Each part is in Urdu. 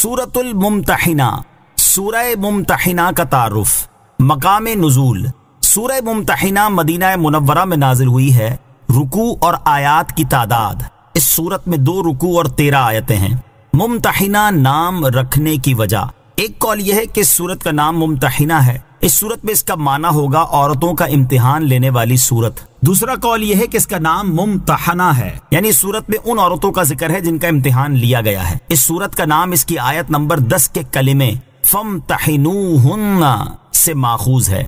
سورۃ الممتحنہ، سورہ ممتحنہ کا تعارف۔ مقام نزول، سورہ ممتحنہ مدینہ منورہ میں نازل ہوئی ہے۔ رکوع اور آیات کی تعداد، اس سورت میں 2 رکوع اور 13 آیتیں ہیں۔ ممتحنہ نام رکھنے کی وجہ، ایک قول یہ ہے کہ اس سورت کا نام ممتحنہ ہے، اس سورت میں اس کا معنی ہوگا عورتوں کا امتحان لینے والی سورت۔ دوسرا قول یہ ہے کہ اس کا نام ممتحنہ ہے، یعنی اس سورت میں ان عورتوں کا ذکر ہے جن کا امتحان لیا گیا ہے۔ اس سورت کا نام اس کی آیت نمبر 10 کے کلمے فامتحنوہن سے ماخوذ ہے۔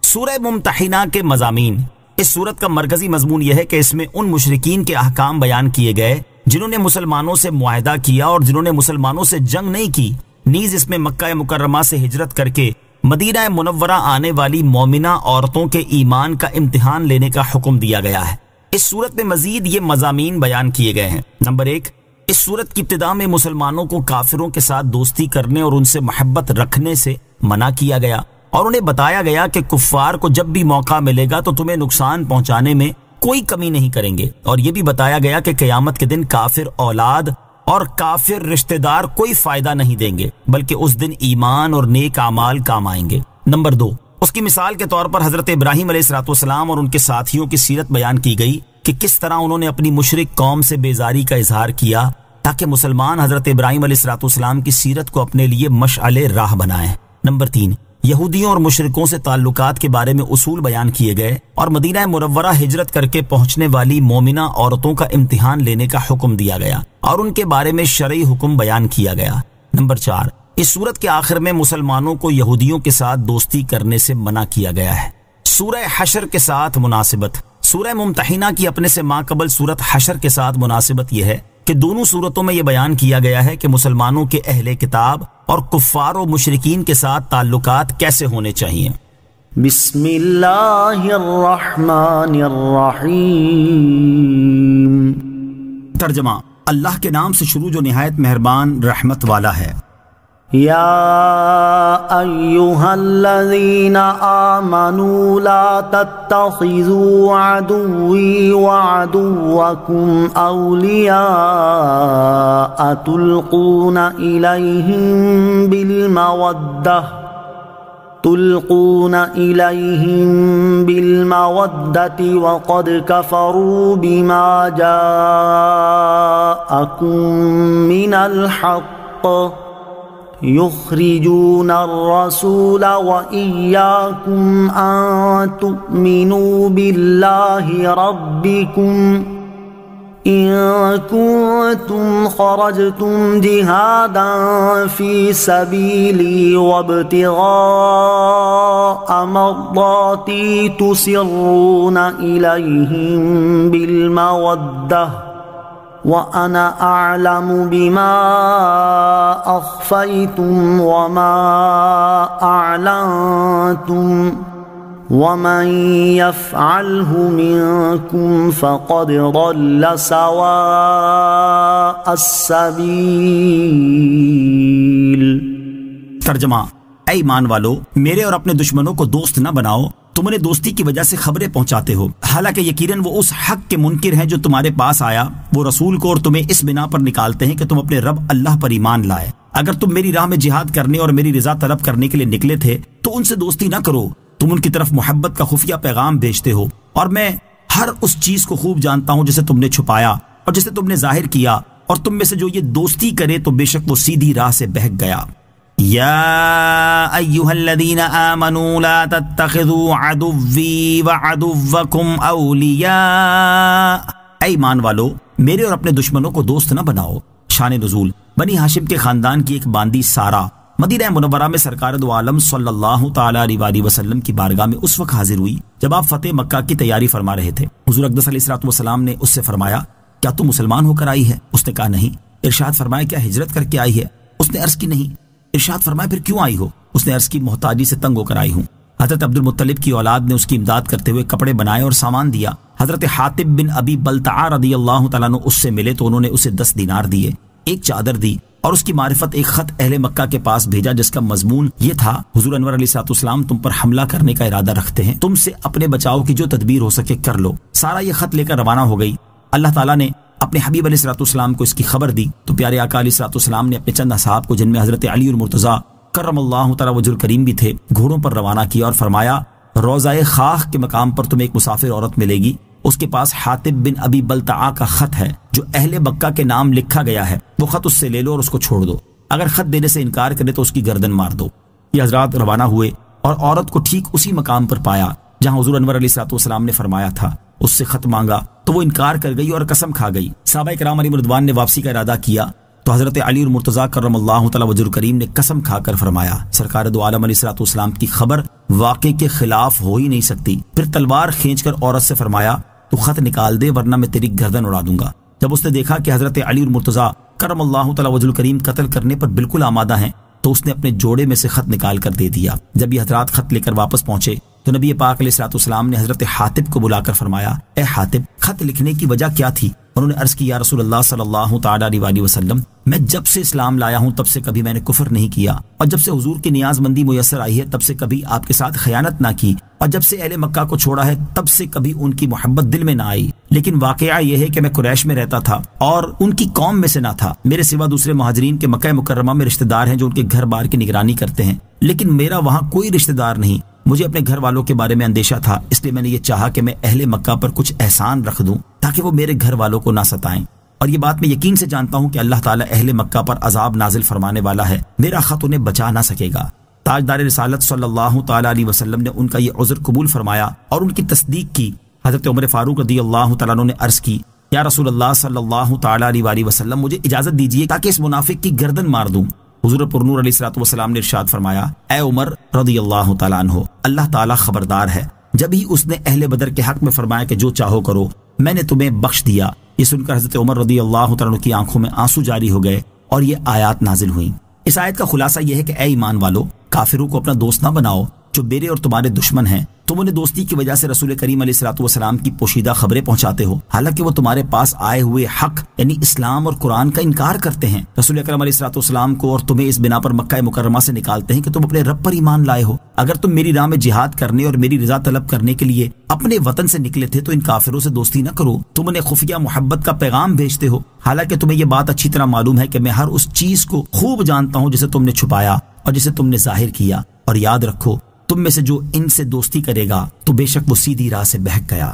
سورہ ممتحنہ کے مضامین، اس سورت کا مرکزی مضمون یہ ہے کہ اس میں ان مشرکین کے احکام بیان کیے گئے جنہوں نے مسلمانوں سے معاہدہ کیا اور جنہوں نے مسلمانوں سے جنگ نہیں کی۔ نیز اس میں مکہ مکرمہ سے ہجرت کر کے مدینہ منورہ آنے والی مومنہ عورتوں کے ایمان کا امتحان لینے کا حکم دیا گیا ہے۔ اس سورت میں مزید یہ مضامین بیان کیے گئے ہیں۔ نمبر 1، اس سورت کی ابتدا میں مسلمانوں کو کافروں کے ساتھ دوستی کرنے اور ان سے محبت رکھنے سے منع کیا گیا اور انہیں بتایا گیا کہ کفار کو جب بھی موقع ملے گا تو تمہیں نقصان پہنچانے میں کوئی کمی نہیں کریں گے، اور یہ بھی بتایا گیا کہ قیامت کے دن کافر اولاد اور کافر رشتہ دار کوئی فائدہ نہیں دیں گے، بلکہ اس دن ایمان اور نیک اعمال کام آئیں گے۔ نمبر 2، اس کی مثال کے طور پر حضرت ابراہیم علیہ السلام اور ان کے ساتھیوں کی سیرت بیان کی گئی کہ کس طرح انہوں نے اپنی مشرک قوم سے بیزاری کا اظہار کیا تاکہ مسلمان حضرت ابراہیم علیہ السلام کی سیرت کو اپنے لیے مشعل راہ بنائیں۔ نمبر 3، یہودیوں اور مشرکوں سے تعلقات کے بارے میں اصول بیان کیے گئے اور مدینہ منورہ ہجرت کر کے پہنچنے والی مومنہ عورتوں کا امتحان لینے کا حکم دیا گیا اور ان کے بارے میں شرعی حکم بیان کیا گیا۔ نمبر 4، اس سورت کے آخر میں مسلمانوں کو یہودیوں کے ساتھ دوستی کرنے سے منع کیا گیا ہے۔ سورہ حشر کے ساتھ مناسبت، سورہ ممتحنہ کی اپنے سے ماقبل سورت حشر کے ساتھ مناسبت یہ ہے کہ دونوں صورتوں میں یہ بیان کیا گیا ہے کہ مسلمانوں کے اہل کتاب اور کفار و مشرکین کے ساتھ تعلقات کیسے ہونے چاہیے۔ بسم اللہ الرحمن الرحیم۔ ترجمہ، اللہ کے نام سے شروع جو نہایت مہربان رحمت والا ہے۔ یا ایہا الذین آمنوا لا تتخذوا عدوی وعدوکم اولیاء تلقون الیہم بالمودۃ وقد کفروا بما جاءکم من الحق يخرجون الرسول وإياكم أن تؤمنوا بالله ربكم إن كنتم خرجتم جهادا في سبيلي وابتغاء مرضاتي تسرون إليهم بالمودة وَأَنَا أَعْلَمُ بِمَا أَخْفَيْتُمْ وَمَا أَعْلَنْتُمْ وَمَنْ يَفْعَلْهُ مِنْكُمْ فَقَدْ ضَلَّ سَوَاءَ السَّبِيلِ۔ ترجمہ، اے ایمان والو، میرے اور اپنے دشمنوں کو دوست نہ بناؤ، تم انہیں دوستی کی وجہ سے خبریں پہنچاتے ہو، حالانکہ یقیناً وہ اس حق کے منکر ہیں جو تمہارے پاس آیا، وہ رسول کو، اور تمہیں اس بنا پر نکالتے ہیں کہ تم اپنے رب اللہ پر ایمان لائے۔ اگر تم میری راہ میں جہاد کرنے اور میری رضا طلب کرنے کے لیے نکلے تھے تو ان سے دوستی نہ کرو، تم ان کی طرف محبت کا خفیہ پیغام بھیجتے ہو، اور میں ہر اس چیز کو خوب جانتا ہوں جسے تم نے چھپایا اور جسے تم نے ظاہر کیا، اور تم میں سے جو یہ دوستی کرے تو بے شک وہ سیدھی راہ سے بہک گیا۔ یا ایہا الذین آمنوا لا تتخذوا عدوی وعدوکم اولیاء، اے ایمان والو، میرے اور اپنے دشمنوں کو دوست نہ بناؤ۔ شان نزول، بنی ہاشم کے خاندان کی ایک باندی سارہ مدینہ منورہ میں سرکار دو عالم صلی اللہ تعالی علیہ وسلم کی بارگاہ میں اس وقت حاضر ہوئی جب آپ فتح مکہ کی تیاری فرما رہے تھے۔ حضور اقدس علیہ السلام نے اس سے فرمایا، کیا تم مسلمان ہو کر آئی ہے؟ اس نے کہا نہیں۔ ارشاد فرمایا، کیا ہجرت کر کے آئی ہے؟ اس نے عرض کی نہیں۔ ارشاد فرمایا، پھر کیوں آئی ہو؟ اس نے عرض کی، محتاجی سے تنگ ہو کر آئی ہوں۔ حضرت عبد المطلب کی اولاد نے اس کی امداد کرتے ہوئے کپڑے بنائے اور سامان دیا۔ حضرت حاتب بن ابی بلتعہ رضی اللہ تعالیٰ عنہ اس سے ملے تو انہوں نے اسے 10 دینار دیے، ایک چادر دی اور اس کی معرفت ایک خط اہل مکہ کے پاس بھیجا جس کا مضمون یہ تھا، حضور انور علیہ السلام تم پر حملہ کرنے کا ارادہ رکھتے ہیں، تم سے اپنے بچاؤ کی جو تدبیر ہو سکے کر لو۔ سارا یہ خط لے کر روانہ ہو گئی۔ اللہ تعالیٰ نے اپنے حبیب علیہ الصلوۃ والسلام کو اس کی خبر دی تو پیارے آقا علیہ الصلوۃ والسلام نے اپنے چند اصحاب کو، جن میں حضرت علی اور مرتضیٰ کرم اللہ تعالی وجہ الکریم بھی تھے، گھوڑوں پر روانہ کیا اور فرمایا روضہ خاخ کے مقام پر تمہیں ایک مسافر عورت ملے گی، اس کے پاس حاطب بن ابی بلتعہ کا خط ہے جو اہل مکہ کے نام لکھا گیا ہے، وہ خط اس سے لے لو اور اس کو چھوڑ دو، اگر خط دینے سے انکار کرے تو اس کی گردن مار دو۔ یہ حضرات روانہ ہوئے اور عورت کو ٹھیک اسی مقام پر پایا جہاں حضور انور علیہ الصلوۃ والسلام نے فرمایا تھا۔ اس سے خط مانگا تو وہ انکار کر گئی اور قسم کھا گئی۔ صحابہ کرام علیہم رضوان نے واپسی کا ارادہ کیا تو حضرت علی اور مرتضیٰ کرم اللہ تعالی وجہ الکریم نے قسم کھا کر فرمایا سرکار دو عالم علیہ الصلوۃ والسلام کی خبر واقع کے خلاف ہو ہی نہیں سکتی۔ پھر تلوار کھینچ کر عورت سے فرمایا تو خط نکال دے ورنہ میں تیری گردن اڑا دوں گا۔ جب اس نے دیکھا کہ حضرت علی اور مرتضیٰ کرم اللہ تعالی وجہ الکریم قتل کرنے پر بالکل آمادہ ہیں تو اس نے اپنے جوڑے میں سے خط نکال کر دے دیا۔ جب یہ حضرات خط لے کر واپس پہنچے تو نبی پاک علیہ الصلوۃ والسلام نے حضرت حاطب کو بلا کر فرمایا اے حاطب، خط لکھنے کی وجہ کیا تھی؟ انہوں نے عرض کی یا رسول اللہ صلی اللہ تعالی علیہ وآلہ وسلم، میں جب سے اسلام لایا ہوں تب سے کبھی میں نے کفر نہیں کیا، اور جب سے حضور کی نیاز مندی میسر آئی ہے تب سے کبھی آپ کے ساتھ خیانت نہ کی، اور جب سے اہل مکہ کو چھوڑا ہے تب سے کبھی ان کی محبت دل میں نہ آئی۔ لیکن واقعہ یہ ہے کہ میں قریش میں رہتا تھا اور ان کی قوم میں سے نہ تھا، میرے سوا دوسرے مہاجرین کے مکہ مکرمہ میں رشتہ دار ہیں جو ان کے گھر بار کی نگرانی کرتے ہیں، لیکن میرا وہاں کوئی رشتہ دار نہیں۔ مجھے اپنے گھر والوں کے بارے میں اندیشہ تھا، اس لیے میں نے یہ چاہا کہ میں اہل مکہ پر کچھ احسان رکھ دوں تاکہ وہ میرے گھر والوں کو نہ ستائیں، اور یہ بات میں یقین سے جانتا ہوں کہ اللہ تعالیٰ اہل مکہ پر عذاب نازل فرمانے والا ہے، میرا خط انہیں بچا نہ سکے گا۔ تاجدار رسالت صلی اللہ تعالیٰ علیہ وسلم نے ان کا یہ عذر قبول فرمایا اور ان کی تصدیق کی۔ حضرت عمر فاروق رضی اللہ تعالیٰ عنہ نے عرض کی یا رسول اللہ صلی اللہ تعالیٰ علیہ وآلہ وسلم، مجھے اجازت دیجیے تاکہ اس منافق کی گردن مار دوں۔ حضور پرنور علیہ الصلوۃ والسلام نے ارشاد فرمایا اے عمر رضی اللہ تعالیٰ عنہ، اللہ تعالیٰ خبردار ہے۔ جب ہی اس نے اہل بدر کے حق میں فرمایا کہ جو چاہو کرو، میں نے تمہیں بخش دیا، یہ سن کر حضرت عمر رضی اللہ تعالیٰ عنہ کی آنکھوں میں آنسو جاری ہو گئے اور یہ آیات نازل ہوئیں۔ اس آیت کا خلاصہ یہ ہے کہ اے ایمان والو، کافروں کو اپنا دوست نہ بناؤ جو میرے اور تمہارے دشمن ہیں، تم انہیں دوستی کی وجہ سے رسول کریم علیہ الصلوۃ والسلام کی پوشیدہ خبریں پہنچاتے ہو، حالانکہ وہ تمہارے پاس آئے ہوئے حق یعنی اسلام اور قرآن کا انکار کرتے ہیں۔ رسول اکرم علیہ الصلوۃ والسلام کو اور تمہیں اس بنا پر مکہ مکرمہ سے نکالتے ہیں کہ تم اپنے رب پر ایمان لائے ہو۔ اگر تم میری راہ میں جہاد کرنے اور میری رضا طلب کرنے کے لیے اپنے وطن سے نکلے تھے تو ان کافروں سے دوستی نہ کرو، تم انہیں خفیہ محبت کا پیغام بھیجتے ہو، حالانکہ تمہیں یہ بات اچھی طرح معلوم ہے کہ میں ہر اس چیز کو خوب جانتا ہوں جسے تم نے چھپایا اور جسے تم نے ظاہر کیا، اور یاد رکھو تم میں سے جو ان سے دوستی کرے گا تو بے شک وہ سیدھی راہ سے بہک گیا۔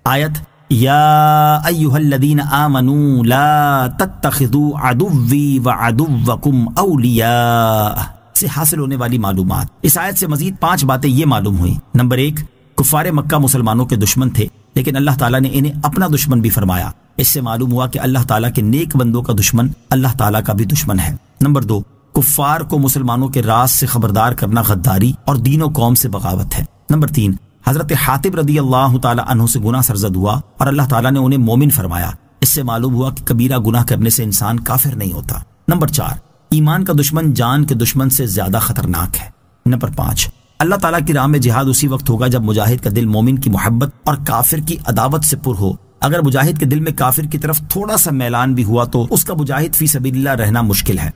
آیت یا ایھا الذین آمنوا لا تتخذوا عدوی وعدوکم اولیاء سے حاصل ہونے والی معلومات۔ اس آیت سے مزید 5 باتیں یہ معلوم ہوئیں۔ نمبر 1، کفار مکہ مسلمانوں کے دشمن تھے لیکن اللہ تعالیٰ نے انہیں اپنا دشمن بھی فرمایا۔ اس سے معلوم ہوا کہ اللہ تعالیٰ کے نیک بندوں کا دشمن اللہ تعالیٰ کا بھی دشمن ہے۔ نمبر 2، کفار کو مسلمانوں کے راز سے خبردار کرنا غداری اور دین و قوم سے بغاوت ہے۔ نمبر 3، حضرت حاطب رضی اللہ تعالی عنہ سے گناہ سرزد ہوا اور اللہ تعالیٰ نے انہیں مومن فرمایا۔ اس سے معلوم ہوا کہ کبیرہ گناہ کرنے سے انسان کافر نہیں ہوتا۔ نمبر 4، ایمان کا دشمن جان کے دشمن سے زیادہ خطرناک ہے۔ نمبر 5، اللہ تعالیٰ کی راہ میں جہاد اسی وقت ہوگا جب مجاہد کا دل مومن کی محبت اور کافر کی عداوت سے پر ہو۔ اگر مجاہد کے دل میں کافر کی طرف تھوڑا سا میلان بھی ہوا تو اس کا مجاہد فی سبیل اللہ رہنا مشکل ہے۔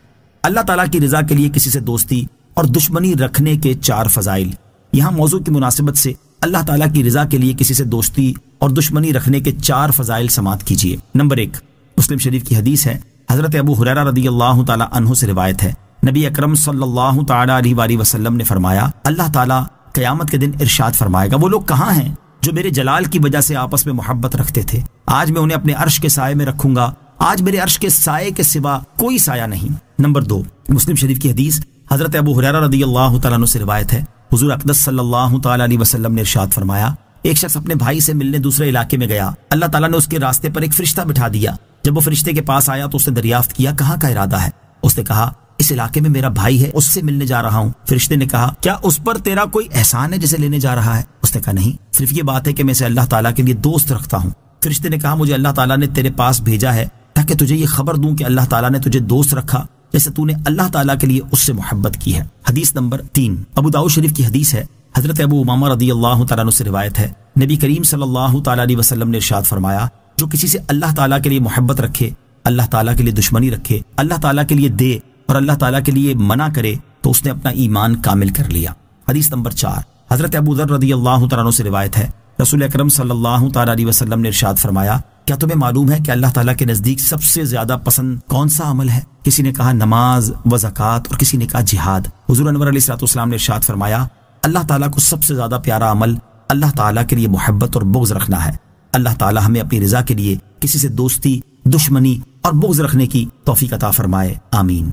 اللہ تعالیٰ کی رضا کے لیے کسی سے دوستی اور دشمنی رکھنے کے 4 فضائل۔ یہاں موضوع کی مناسبت سے اللہ تعالیٰ کی رضا کے لیے کسی سے دوستی اور دشمنی رکھنے کے 4 فضائل سماعت کیجیے۔ نمبر 1، مسلم شریف کی حدیث ہے، حضرت ابو ہریرہ رضی اللہ تعالیٰ عنہ سے روایت ہے، نبی اکرم صلی اللہ تعالیٰ علیہ وآلہ وسلم نے فرمایا اللہ تعالیٰ قیامت کے دن ارشاد فرمائے گا وہ لوگ کہاں ہیں جو میرے جلال کی وجہ سے آپس میں محبت رکھتے تھے؟ آج میں انہیں اپنے عرش کے سائے میں رکھوں گا، آج میرے عرش کے سائے کے سوا کوئی سایہ نہیں۔ نمبر 2، مسلم شریف کی حدیث، حضرت ابو ہریرہ رضی اللہ تعالیٰ عنہ سے روایت ہے، حضور اقدس صلی اللہ تعالیٰ علیہ وسلم نے ارشاد فرمایا ایک شخص اپنے بھائی سے ملنے دوسرے علاقے میں گیا، اللہ تعالیٰ نے اس کے راستے پر ایک فرشتہ بٹھا دیا۔ جب وہ فرشتے کے پاس آیا تو اس نے دریافت کیا کہاں کا ارادہ ہے؟ اس نے کہا اس علاقے میں میرا بھائی ہے، اس سے ملنے جا رہا ہوں۔ فرشتے نے کہا کیا اس پر تیرا کوئی احسان ہے جسے لینے جا رہا ہے؟ اس نے کہا نہیں، صرف یہ بات ہے کہ میں اسے اللہ تعالیٰ کے لیے دوست رکھتا ہوں۔ فرشتے نے کہا مجھے اللہ تعالیٰ نے تیرے پاس بھیجا ہے تاکہ تجھے یہ خبر دوں کہ اللہ تعالیٰ نے تجھے دوست رکھا جیسے تو نے اللہ تعالیٰ کے لیے اس سے محبت کی ہے۔ حدیث نمبر 3، ابو داؤد شریف کی حدیث ہے، حضرت ابو امامہ رضی اللہ تعالیٰ عنہ سے روایت ہے، نبی کریم صلی اللہ تعالیٰ علیہ وسلم نے ارشاد فرمایا جو کسی سے اللہ تعالیٰ کے لیے محبت رکھے، اللہ تعالیٰ کے لیے دشمنی رکھے، اللہ تعالیٰ کے لیے دے اور اللہ تعالیٰ کے لیے منع کرے تو اس نے اپنا ایمان کامل کر لیا۔ حدیث نمبر 4، حضرت ابو ذر رضی اللہ تعالیٰ عنہ سے روایت ہے، رسول اکرم صلی اللہ تعالیٰ علیہ وسلم نے ارشاد فرمایا کیا تمہیں معلوم ہے کہ اللہ تعالیٰ کے نزدیک سب سے زیادہ پسند کون سا عمل ہے؟ کسی نے کہا نماز و زکوٰۃ اور کسی نے کہا جہاد۔ حضور انور علیہ الصلوۃ والسلام نے ارشاد فرمایا اللہ تعالیٰ کو سب سے زیادہ پیارا عمل اللہ تعالیٰ کے لیے محبت اور بغض رکھنا ہے۔ اللہ تعالیٰ ہمیں اپنی رضا کے لیے کسی سے دوستی، دشمنی اور بغض رکھنے کی توفیق عطا فرمائے، آمین۔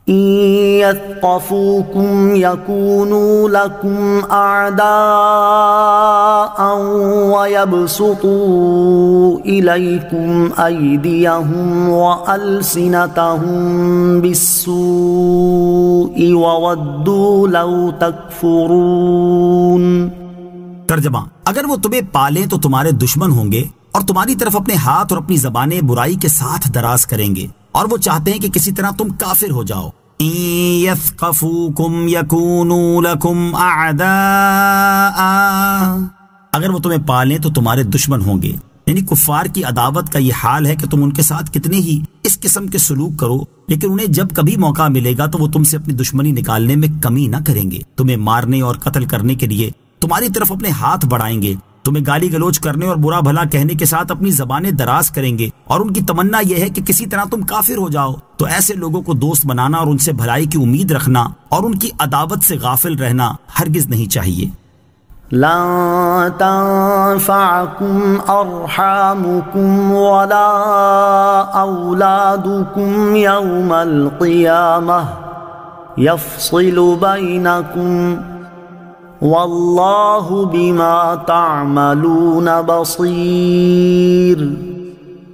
إن يثقفوكم يكونوا لكم أعداء ويبسطوا إليكم أيديهم وألسنتهم بالسوء وودوا لو تكفرون۔ ترجمہ، اگر وہ تمہیں پالیں تو تمہارے دشمن ہوں گے اور تمہاری طرف اپنے ہاتھ اور اپنی زبانیں برائی کے ساتھ دراز کریں گے، اور وہ چاہتے ہیں کہ کسی طرح تم کافر ہو جاؤ۔ إن يثقفوكم يكونوا لكم أعداء، اگر وہ تمہیں پالیں تو تمہارے دشمن ہوں گے، یعنی کفار کی عداوت کا یہ حال ہے کہ تم ان کے ساتھ کتنے ہی اس قسم کے سلوک کرو، لیکن انہیں جب کبھی موقع ملے گا تو وہ تم سے اپنی دشمنی نکالنے میں کمی نہ کریں گے، تمہیں مارنے اور قتل کرنے کے لیے تمہاری طرف اپنے ہاتھ بڑھائیں گے، تمہیں گالی گلوچ کرنے اور برا بھلا کہنے کے ساتھ اپنی زبانیں دراز کریں گے، اور ان کی تمنا یہ ہے کہ کسی طرح تم کافر ہو جاؤ۔ تو ایسے لوگوں کو دوست بنانا اور ان سے بھلائی کی امید رکھنا اور ان کی عداوت سے غافل رہنا ہرگز نہیں چاہیے۔ لن تنفعكم أرحامكم ولا أولادكم يوم القيامة يفصل بينكم واللہ بما تعملون بصیر۔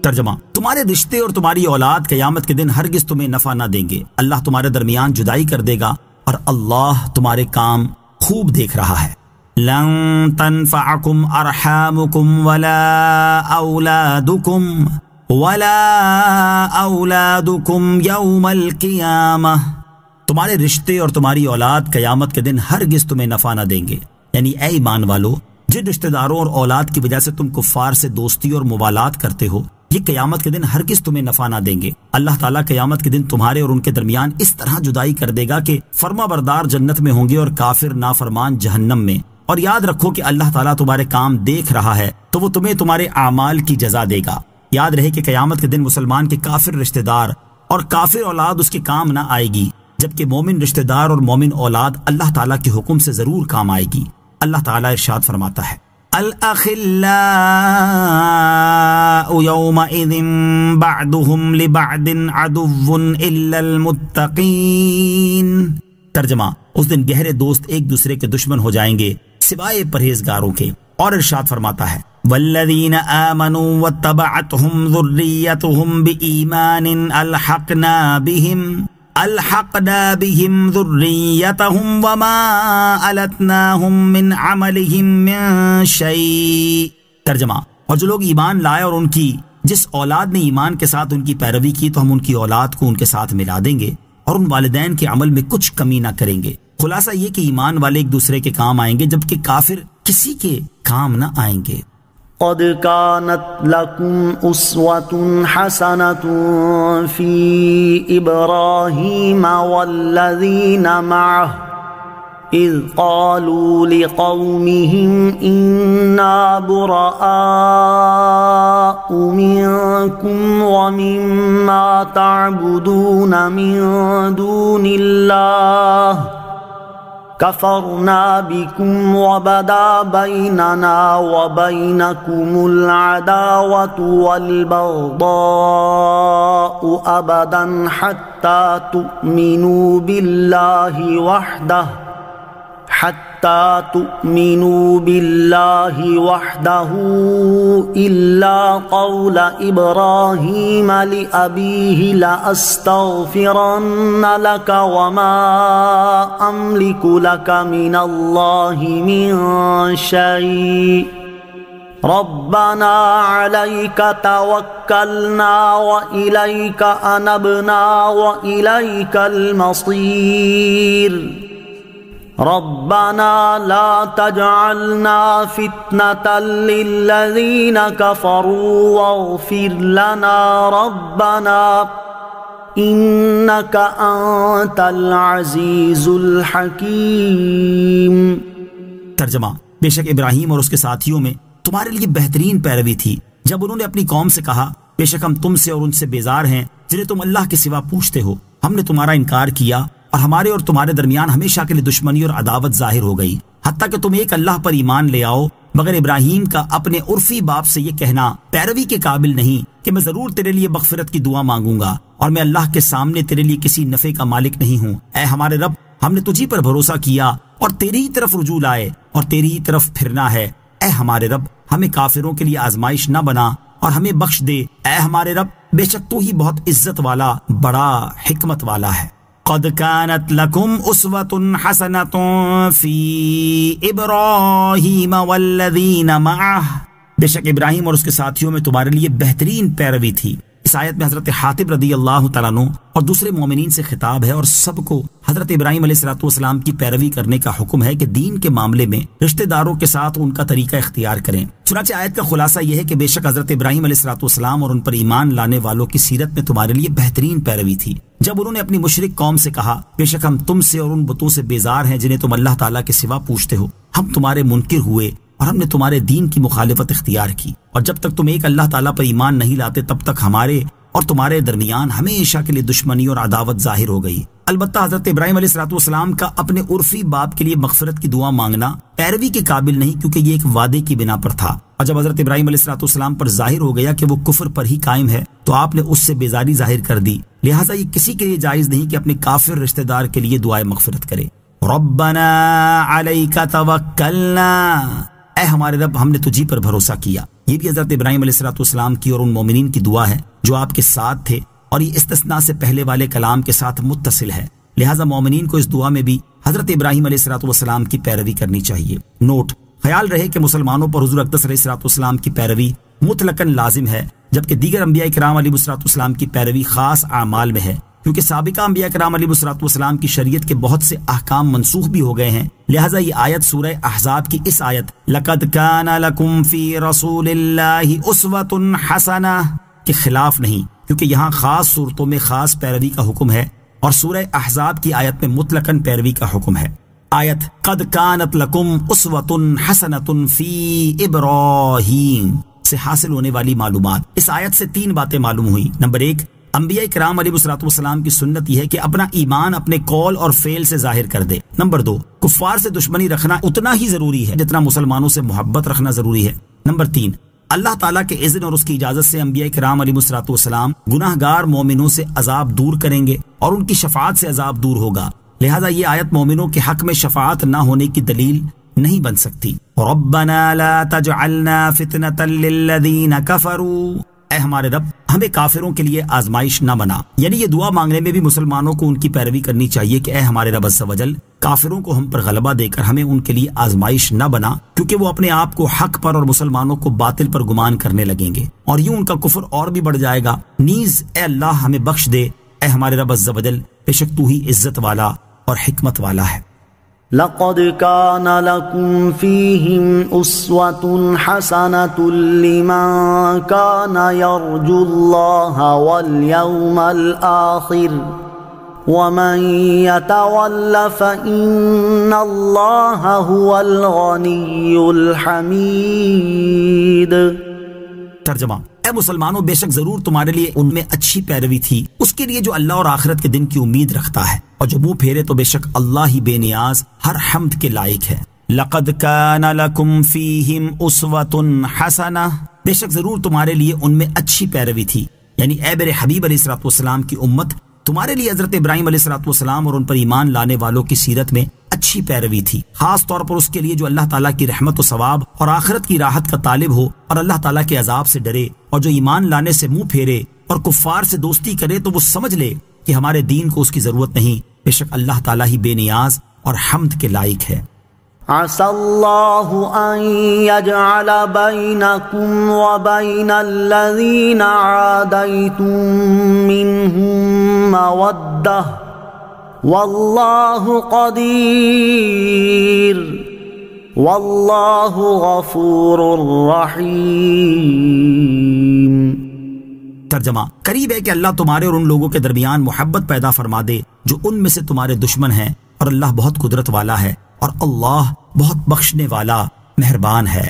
ترجمہ، تمہارے رشتے اور تمہاری اولاد قیامت کے دن ہرگز تمہیں نفع نہ دیں گے، اللہ تمہارے درمیان جدائی کر دے گا اور اللہ تمہارے کام خوب دیکھ رہا ہے۔ لن تنفعکم ارحامکم ولا اولادکم یوم القیامہ، تمہارے رشتے اور تمہاری اولاد قیامت کے دن ہرگز تمہیں نفع نہ دیں گے، یعنی اے ایمان والو، جن رشتہ داروں اور اولاد کی وجہ سے تم کفار سے دوستی اور موالات کرتے ہو، یہ قیامت کے دن ہرگز تمہیں نفع نہ دیں گے۔ اللہ تعالیٰ قیامت کے دن تمہارے اور ان کے درمیان اس طرح جدائی کر دے گا کہ فرما بردار جنت میں ہوں گے اور کافر نافرمان جہنم میں۔ اور یاد رکھو کہ اللہ تعالیٰ تمہارے کام دیکھ رہا ہے تو وہ تمہیں تمہارے اعمال کی جزا دے گا۔ یاد رہے کہ قیامت کے دن مسلمان کے کافر رشتہ دار اور کافر اولاد اس کے کام نہ آئے گی، جبکہ مومن رشتہ دار اور مومن اولاد اللہ تعالیٰ کے حکم سے ضرور کام آئے گی۔ اللہ تعالیٰ ارشاد فرماتا ہے الأخلاء يومئذ بعضهم لبعض عدو إلا المتقين۔ ترجمہ، اس دن گہرے دوست ایک دوسرے کے دشمن ہو جائیں گے سوائے پرہیزگاروں کے۔ اور ارشاد فرماتا ہے والذین آمنوا واتبعتهم ذریتهم بإیمان الحقنا بهم ذریتهم وما ألتناهم من عملهم من شيء۔ ترجمہ، اور جو لوگ ایمان لائے اور ان کی جس اولاد نے ایمان کے ساتھ ان کی پیروی کی تو ہم ان کی اولاد کو ان کے ساتھ ملا دیں گے اور ان والدین کے عمل میں کچھ کمی نہ کریں گے۔ خلاصہ یہ کہ ایمان والے ایک دوسرے کے کام آئیں گے جبکہ کافر کسی کے کام نہ آئیں گے۔ قد كانت لكم أسوة حسنة في إبراهيم والذين معه إذ قالوا لقومهم إنا براء منكم ومما تعبدون من دون الله كفرنا بكم وبدا بيننا وبينكم العداوة والبغضاء أبدا حتى تؤمنوا بالله وحده إلا قول إبراهيم لأبيه لأستغفرن لك وما أملك لك من الله من شيء ربنا عليك توكلنا وإليك أنبنا وإليك المصير ربنا لا تجعلنا فتنة للذين كفروا واغفر لنا ربنا إنك أنت العزيز الحكيم۔ ترجمہ، بے شک ابراہیم اور اس کے ساتھیوں میں تمہارے لیے بہترین پیروی تھی جب انہوں نے اپنی قوم سے کہا بے شک ہم تم سے اور ان سے بیزار ہیں جنہیں تم اللہ کے سوا پوچھتے ہو، ہم نے تمہارا انکار کیا اور ہمارے اور تمہارے درمیان ہمیشہ کے لیے دشمنی اور عداوت ظاہر ہو گئی، حتیٰ کہ تم ایک اللہ پر ایمان لے آؤ، مگر ابراہیم کا اپنے عرفی باپ سے یہ کہنا پیروی کے قابل نہیں کہ میں ضرور تیرے لیے مغفرت کی دعا مانگوں گا اور میں اللہ کے سامنے تیرے لیے کسی نفع کا مالک نہیں ہوں۔ اے ہمارے رب، ہم نے تجھی پر بھروسہ کیا اور تیری ہی طرف رجوع لائے اور تیری ہی طرف پھرنا ہے۔ اے ہمارے رب، ہمیں کافروں کے لیے آزمائش نہ بنا اور ہمیں بخش دے۔ اے ہمارے رب، بے شک تو ہی بہت عزت والا، بڑا حکمت والا ہے۔ قد كانت لكم أسوة حسنة في إبراهيم والذين معه، بے شک ابراہیم اور اس کے ساتھیوں میں تمہارے لیے بہترین پیروی تھی۔ اس آیت میں حضرت حاطب رضی اللہ تعالیٰ عنہ اور دوسرے مومنین سے خطاب ہے اور سب کو حضرت ابراہیم علیہ السلام کی پیروی کرنے کا حکم ہے کہ دین کے معاملے میں رشتہ داروں کے ساتھ ان کا طریقہ اختیار کریں۔ چنانچہ آیت کا خلاصہ یہ ہے کہ بے شک حضرت ابراہیم علیہ السلام اور ان پر ایمان لانے والوں کی سیرت میں تمہارے لیے بہترین پیروی تھی۔ جب انہوں نے اپنی مشرک قوم سے کہا بے شک ہم تم سے اور ان بتوں سے بیزار ہیں جنہیں تم اللہ تعالیٰ کے سوا پوچھتے ہو، ہم تمہارے منکر ہوئے اور ہم نے تمہارے دین کی مخالفت اختیار کی، اور جب تک تم ایک اللہ تعالیٰ پر ایمان نہیں لاتے تب تک ہمارے اور تمہارے درمیان ہمیشہ کے لیے دشمنی اور عداوت ظاہر ہو گئی۔ البتہ حضرت ابراہیم علیہ السلام کا اپنے عرفی باپ کے لیے مغفرت کی دعا مانگنا پیروی کے قابل نہیں، کیونکہ یہ ایک وعدے کی بنا پر تھا، اور جب حضرت ابراہیم علیہ السلام پر ظاہر ہو گیا کہ وہ کفر پر ہی قائم ہے تو آپ نے اس سے بیزاری ظاہر کر دی، لہٰذا یہ کسی کے لیے جائز نہیں کہ اپنے کافر رشتہ دار کے لیے دعائے مغفرت کرے۔ ربنا علیک توکلنا، اے ہمارے رب ہم نے تجھی پر بھروسہ کیا۔ یہ بھی حضرت ابراہیم علیہ السلام کی اور ان مومنین کی دعا ہے جو آپ کے ساتھ تھے، اور یہ استثناء سے پہلے والے کلام کے ساتھ متصل ہے، لہٰذا مومنین کو اس دعا میں بھی حضرت ابراہیم علیہ السلام کی پیروی کرنی چاہیے۔ نوٹ، خیال رہے کہ مسلمانوں پر حضور اقدس علیہ السلام کی پیروی مطلقاً لازم ہے، جبکہ دیگر انبیاء کرام علیہ السلام کی پیروی خاص اعمال میں ہے، کیونکہ سابقہ انبیاء کرام علیہ السلام کی شریعت کے بہت سے احکام منسوخ بھی ہو گئے ہیں، لہٰذا یہ آیت سورہ احزاب کی اس آیت لَقَدْ كَانَ لَكُمْ فِي رَسُولِ اللَّهِ أُسْوَةٌ حَسَنَةٌ کے خلاف نہیں، کیونکہ یہاں خاص صورتوں میں خاص پیروی کا حکم ہے اور سورہ احزاب کی آیت میں مطلقاً پیروی کا حکم ہے۔ آیت قد كانت لكم أسوة حسنة في إبراہیم سے حاصل ہونے والی معلومات، اس آیت سے 3 باتیں معلوم ہوئی۔ نمبر 1، انبیاء کرام علیہ السلام کی سنت یہ ہے کہ اپنا ایمان اپنے قول اور فعل سے ظاہر کر دے۔ نمبر 2، کفار سے دشمنی رکھنا اتنا ہی ضروری ہے جتنا مسلمانوں سے محبت رکھنا ضروری ہے۔ نمبر 3، اللہ تعالیٰ کے اذن اور اس کی اجازت سے انبیاء کرام علیہ السلام گناہ گار مومنوں سے عذاب دور کریں گے اور ان کی شفاعت سے عذاب دور ہوگا، لہٰذا یہ آیت مومنوں کے حق میں شفاعت نہ ہونے کی دلیل نہیں بن سکتی۔ ربنا لا تجعلنا فتنة للذین کفروا، اے ہمارے رب ہمیں کافروں کے لیے آزمائش نہ بنا، یعنی یہ دعا مانگنے میں بھی مسلمانوں کو ان کی پیروی کرنی چاہیے کہ اے ہمارے رب عز و جل کافروں کو ہم پر غلبہ دے کر ہمیں ان کے لیے آزمائش نہ بنا، کیونکہ وہ اپنے آپ کو حق پر اور مسلمانوں کو باطل پر گمان کرنے لگیں گے اور یوں ان کا کفر اور بھی بڑھ جائے گا۔ نیز اے اللہ ہمیں بخش دے، اے ہمارے رب عز و جل بے شک تو ہی عزت والا اور حکمت والا ہے۔ لقد كان لكم فيهم أسوة حسنة لمن كان يرجو الله واليوم الآخر ومن يتول فإن الله هو الغني الحميد۔ ترجمہ، اے مسلمانوں بے شک ضرور تمہارے لیے ان میں اچھی پیروی تھی اس کے لیے جو اللہ اور آخرت کے دن کی امید رکھتا ہے، اور جو منہ پھیرے تو بے شک اللہ ہی بے نیاز ہر حمد کے لائق ہے۔ لقد كان لكم فيهم أسوة حسنة، بے شک ضرور تمہارے لیے ان میں اچھی پیروی تھی، یعنی اے میرے حبیب علیہ السلام کی امت تمہارے لیے حضرت ابراہیم علیہ السلام اور ان پر ایمان لانے والوں کی سیرت میں اچھی پیروی تھی، خاص طور پر اس کے لیے جو اللہ تعالیٰ کی رحمت و ثواب اور آخرت کی راحت کا طالب ہو اور اللہ تعالیٰ کے عذاب سے ڈرے، اور جو ایمان لانے سے منہ پھیرے اور کفار سے دوستی کرے تو وہ سمجھ لے کہ ہمارے دین کو اس کی ضرورت نہیں، بے شک اللہ تعالیٰ ہی بے نیاز اور حمد کے لائق ہے۔ عسى الله أن يجعل بينكم وبين الذين عاديتم منهم مودة والله قدير والله غفور رحيم۔ ترجمہ، قریب ہے کہ اللہ تمہارے اور ان لوگوں کے درمیان محبت پیدا فرما دے جو ان میں سے تمہارے دشمن ہیں، اور اللہ بہت قدرت والا ہے اور اللہ بہت بخشنے والا مہربان ہے۔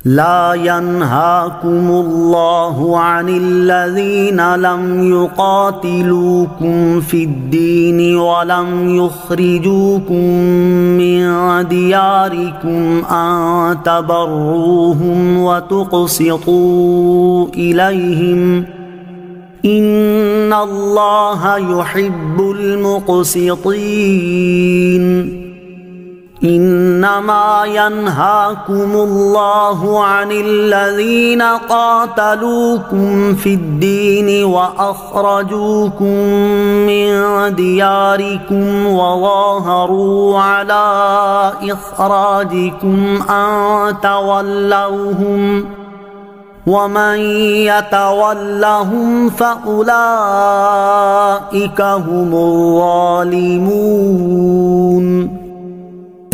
لا ينهاكم الله عن الذين لم يقاتلوكم في الدين ولم يخرجوكم من دياركم أن تبروهم وتقسطوا إليهم إن الله يحب المقسطين انما ينهاكم الله عن الذين قاتلوكم في الدين واخرجوكم من دياركم وظاهروا على اخراجكم ان تولوهم ومن يتولهم فاولئك هم الظالمون۔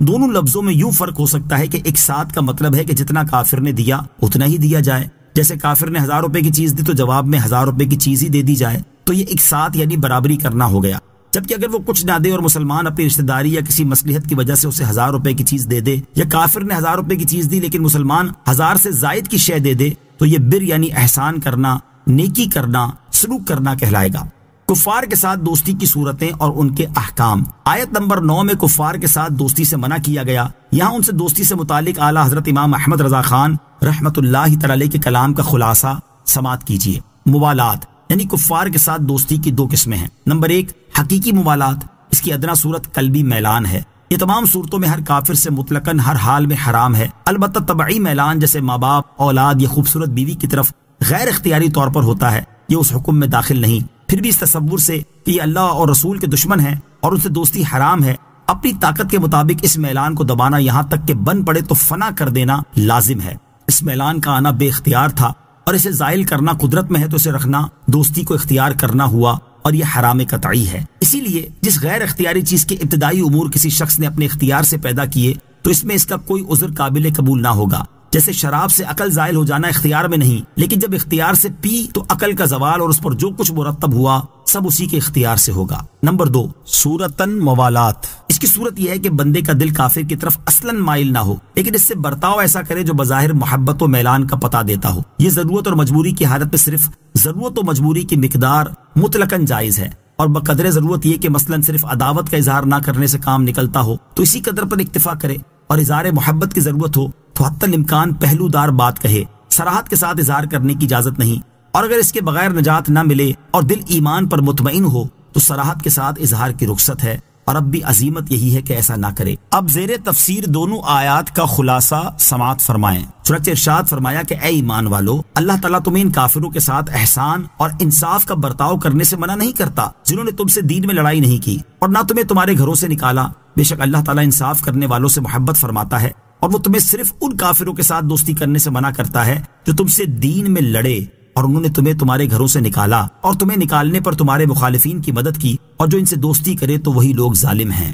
دونوں لفظوں میں یوں فرق ہو سکتا ہے کہ ایک ساتھ کا مطلب ہے کہ جتنا کافر نے دیا اتنا ہی دیا جائے، جیسے کافر نے 1000 روپے کی چیز دی تو جواب میں 1000 روپے کی چیز ہی دے دی جائے، تو یہ ایک ساتھ یعنی برابری کرنا ہو گیا۔ جبکہ اگر وہ کچھ نہ دے اور مسلمان اپنی رشتہ داری یا کسی مصلحت کی وجہ سے اسے 1000 روپے کی چیز دے دے، یا کافر نے 1000 روپے کی چیز دی لیکن مسلمان 1000 سے زائد کی شے دے دے، تو یہ بر یعنی احسان کرنا، نیکی کرنا، سلوک کرنا کہلائے گا۔ کفار کے ساتھ دوستی کی صورتیں اور ان کے احکام۔ آیت نمبر 9 میں کفار کے ساتھ دوستی سے منع کیا گیا۔ یہاں ان سے دوستی سے متعلق اعلیٰ حضرت امام احمد رضا خان رحمۃ اللہ تعالی کے کلام کا خلاصہ سماعت کیجیے۔ موالات یعنی کفار کے ساتھ دوستی کی 2 قسمیں ہیں۔ نمبر 1 حقیقی موالات، اس کی ادنا صورت قلبی میلان ہے۔ یہ تمام صورتوں میں ہر کافر سے مطلقاً ہر حال میں حرام ہے، البتہ طبعی میلان جیسے ماں باپ، اولاد یا خوبصورت بیوی کی طرف غیر اختیاری طور پر ہوتا ہے، یہ اس حکم میں داخل نہیں۔ پھر بھی اس تصور سے کہ یہ اللہ اور رسول کے دشمن ہیں اور ان سے دوستی حرام ہے، اپنی طاقت کے مطابق اس میلان کو دبانا یہاں تک کہ بن پڑے تو فنا کر دینا لازم ہے۔ اس میلان کا آنا بے اختیار تھا اور اسے زائل کرنا قدرت میں ہے، تو اسے رکھنا دوستی کو اختیار کرنا ہوا اور یہ حرام قطعی ہے۔ اسی لیے جس غیر اختیاری چیز کے ابتدائی امور کسی شخص نے اپنے اختیار سے پیدا کیے تو اس میں اس کا کوئی عذر قابل قبول نہ ہوگا۔ جیسے شراب سے عقل زائل ہو جانا اختیار میں نہیں، لیکن جب اختیار سے پی تو عقل کا زوال اور اس پر جو کچھ مرتب ہوا سب اسی کے اختیار سے ہوگا۔ نمبر 2 صورتاً موالات، اس کی صورت یہ ہے کہ بندے کا دل کافر کی طرف اصلاً مائل نہ ہو، لیکن اس سے برتاؤ ایسا کرے جو بظاہر محبت و میلان کا پتہ دیتا ہو۔ یہ ضرورت اور مجبوری کی حالت میں صرف ضرورت و مجبوری کی مقدار مطلقاً جائز ہے، اور بقدر ضرورت یہ کہ مثلاً صرف عداوت کا اظہار نہ کرنے سے کام نکلتا ہو تو اسی قدر پر اکتفا کرے، اور اظہار محبت کی ضرورت ہو تو حتی الامکان پہلو دار بات کہے، صراحت کے ساتھ اظہار کرنے کی اجازت نہیں، اور اگر اس کے بغیر نجات نہ ملے اور دل ایمان پر مطمئن ہو تو صراحت کے ساتھ اظہار کی رخصت ہے، اور اب بھی عزیمت یہی ہے کہ ایسا نہ کرے۔ اب زیر تفسیر دونوں آیات کا خلاصہ سماعت فرمائیں۔ چنانچہ ارشاد فرمایا کہ اے ایمان والو، اللہ تعالیٰ تمہیں ان کافروں کے ساتھ احسان اور انصاف کا برتاؤ کرنے سے منع نہیں کرتا جنہوں نے تم سے دین میں لڑائی نہیں کی اور نہ تمہیں تمہارے گھروں سے نکالا۔ بے شک اللہ تعالیٰ انصاف کرنے والوں سے محبت فرماتا ہے، اور وہ تمہیں صرف ان کافروں کے ساتھ دوستی کرنے سے منع کرتا ہے جو تم سے دین میں لڑے اور انہوں نے تمہیں تمہارے گھروں سے نکالا، اور تمہیں نکالنے پر تمہارے مخالفین کی مدد کی، اور جو ان سے دوستی کرے تو وہی لوگ ظالم ہیں۔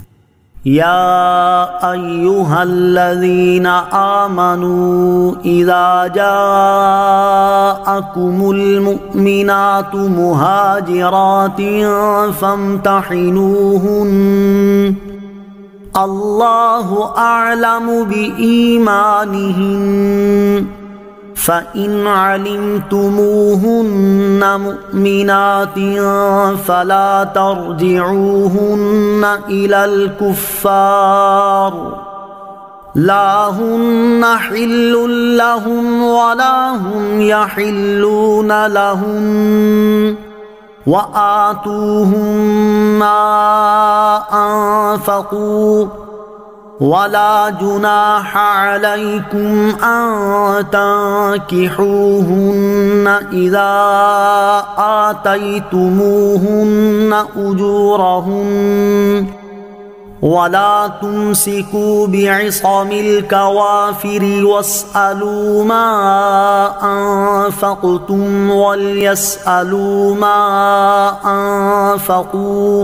یا ایہا الذین آمنوا اذا جاءکم المؤمنات مہاجرات فامتحنوہن اللہ اعلم بإیمانہن فَإِنْ عَلِمْتُمُوهُنَّ مُؤْمِنَاتٍ فَلَا تَرْجِعُوهُنَّ إِلَى الْكُفَّارِ لَا هُنَّ حِلٌّ لَهُمْ وَلَا هُمْ يَحِلُّونَ لَهُنَّ وَآتُوهُمْ مَا أَنفَقُوا وَلَا جُنَاحَ عَلَيْكُمْ أَن تَنكِحُوهُنَّ إِذَا آتَيْتُمُوهُنَّ أُجُورَهُنَّ وَلَا تُمْسِكُوا بِعِصَمِ الْكَوَافِرِ وَاسْأَلُوا مَا أَنفَقْتُمْ وَلْيَسْأَلُوا مَا أَنفَقُوا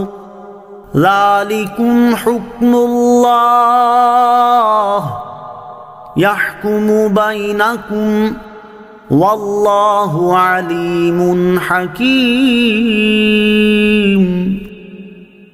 ذَلِكُمْ حُكْمُ اللَّهِ يَحْكُمُ بَيْنَكُمْ وَاللَّهُ عَلِيمٌ حَكِيمٌ۔